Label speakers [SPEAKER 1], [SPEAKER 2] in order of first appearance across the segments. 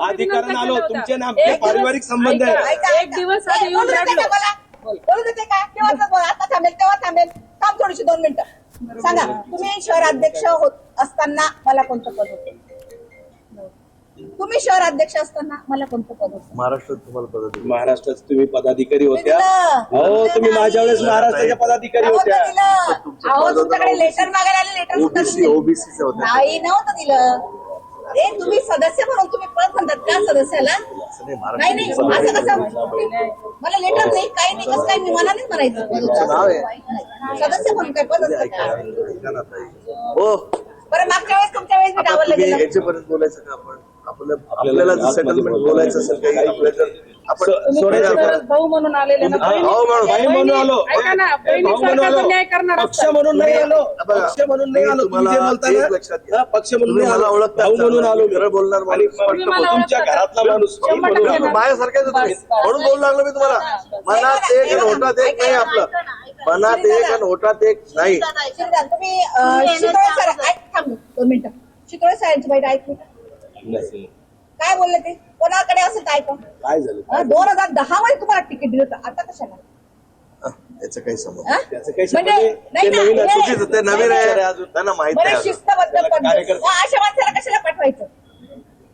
[SPEAKER 1] अधिकाऱ्यांना आलो, तुमचे ना आमचे पारिवारिक संबंध आहे.
[SPEAKER 2] एक दिवस आधी येऊन रडलो.
[SPEAKER 3] बोलू देते का? केव्हाच बोल, आता थांबेल तेव्हा थांबेल. थांब थोडीशी 2 मिनिटं. सांगा, तुम्ही शहराध्यक्ष होत असताना मला कोणतं पद होते? तुम्ही शहराध्यक्ष असताना मला कोणतं पद होतं?
[SPEAKER 4] महाराष्ट्रात तुम्हाला पद होतं.
[SPEAKER 1] महाराष्ट्रात तुम्ही पदाधिकारी होत्या. हो, तुम्ही माझ्या वेळेस महाराष्ट्राच्या पदाधिकारी होत्या.
[SPEAKER 3] अहो, तुमच्याकडे लेटर मागायला आले, लेटर
[SPEAKER 4] ओबीसी होतं.
[SPEAKER 3] नाही नव्हतं दिलं. अरे तुम्ही सदस्य म्हणून तुम्ही पद म्हणतात का सदस्याला? नाही नाही, असं कसं? मला लेटर नाही, काही नाही, कसं काय? मी मनानेच म्हणायचं सदस्य म्हणून काय पद असतं का?
[SPEAKER 4] हो,
[SPEAKER 3] बरं, मागच्या वेळेस तुमच्या वेळेस मी डावललं गेलं.
[SPEAKER 4] याच्यापर्यंत बोलायचं का आपण? आपल्याला जर सेटलमेंट बोलायचं असेल काही आपल्याला
[SPEAKER 2] भाऊ म्हणून आलेले ना,
[SPEAKER 1] भाई म्हणून आलो,
[SPEAKER 2] ऐका ना, बहिणीसारखा न्याय करणार
[SPEAKER 1] पक्ष म्हणून नाही आलो, पक्ष म्हणून नाही आलो. तुम्ही जे बोलता पक्ष म्हणून नाही आलो, भाऊ म्हणून आलो.
[SPEAKER 4] खरं बोलणार
[SPEAKER 1] आणि तुमच्या घरातला माणूस
[SPEAKER 4] माझ्यासारख्याच म्हणून बोलू लागलो मी तुम्हाला. मनात एक आणि होटात एक नाही आपलं. मनात एक आणि होटात एक नाही.
[SPEAKER 3] तुम्ही शितोळे सर थांब 2 मिनिटं. शितोळे सरांची बाईट ऐकली का? काय बोलले ते? कोणाकडे असेल तर ऐका.
[SPEAKER 1] काय झालं?
[SPEAKER 3] 2010 मध्ये तुम्हाला तिकीट दिलं होतं, आता कशाला?
[SPEAKER 4] त्याचं काही समज
[SPEAKER 1] त्याचं काही
[SPEAKER 3] म्हणजे
[SPEAKER 1] ते नवीन आहे.
[SPEAKER 4] चुकीचं ते नवीन आहे अजून त्यांना माहिती
[SPEAKER 3] बरं,
[SPEAKER 4] आहे.
[SPEAKER 3] शिस्तबद्ध पद्धत. अशा माणसाला कशाला पाठवायचं?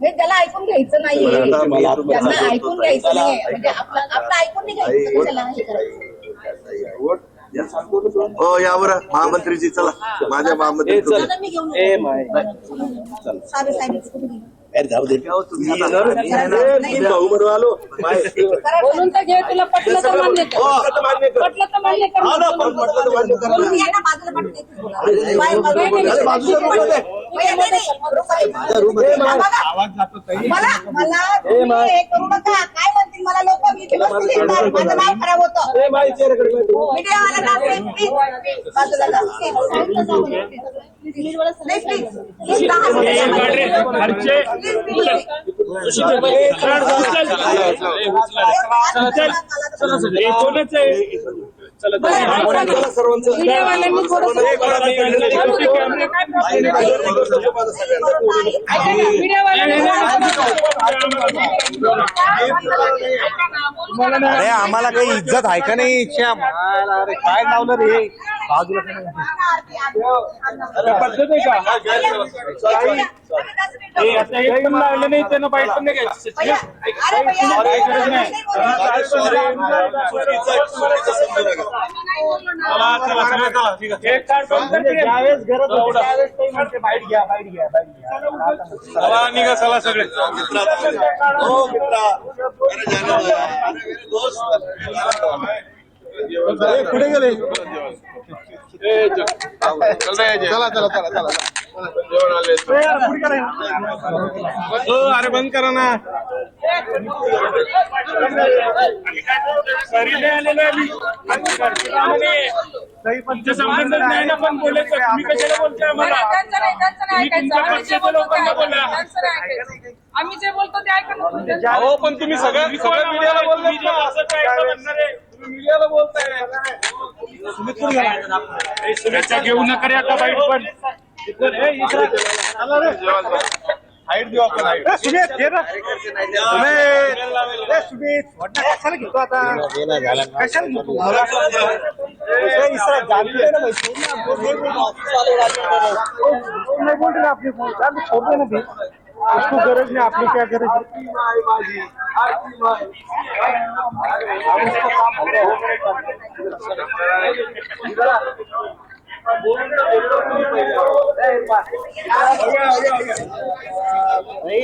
[SPEAKER 3] म्हणजे त्याला ऐकून घ्यायचं नाहीये, त्यांना ऐकून घ्यायचं नाहीये, म्हणजे आपलं ऐकून नाही घ्यायचं कशाला?
[SPEAKER 4] हो, यावर महामंत्रीजी चला. माझ्या महामंत्री
[SPEAKER 3] मी घेऊन साहेब साहेब
[SPEAKER 1] जाऊ दे.
[SPEAKER 4] तुम्ही आता
[SPEAKER 1] भाऊ म्हणून आलो.
[SPEAKER 2] बोलून तर घे, तुला पटलं तर मान्य कर. पटलं तर मान्य कर.
[SPEAKER 3] मला हे करू नका. काय म्हणतील मला लोक? मी व्यवस्थित येणार, माझं नाव खराब होतं. मीडियावाला
[SPEAKER 5] अरे आम्हाला काही इज्जत आहे का नाही? अरे काय लावलं रे बाजूला?
[SPEAKER 2] पद्धत आहे का? लागलं नाही त्यांना बाईट पण नाही घ्यायची.
[SPEAKER 5] ज्यावेळेस गरज होती त्यावेळेस काही म्हणते बाईट घ्या, बाईट घ्या, बाईट घ्या.
[SPEAKER 2] निघा चला सगळे.
[SPEAKER 5] पुढे गेले.
[SPEAKER 2] चला चला चला चला. अरे बंद करा ना. संबंध नाही ना, पण बोलायचं. तुम्ही कशाला बोलताय आम्हाला? लोकांना बोला. आम्ही जे बोलतो ते ऐका. हो, पण तुम्ही सगळ्या मीडियाला बोलताय ना. असं काय म्हणणार आहे? तुम्ही मीडियाला बोलताय. शुभेच्छा घेऊ नका आता बाईट पण. हाईट देऊ आपण. हाईट
[SPEAKER 5] सुमित घे ना. सुमित कशाला घेतो आता? कशाला घेतो? नहीं बोल रहे आपने छोड़ देना भी उसको गरज नहीं. आपने क्या गरज?
[SPEAKER 3] नाही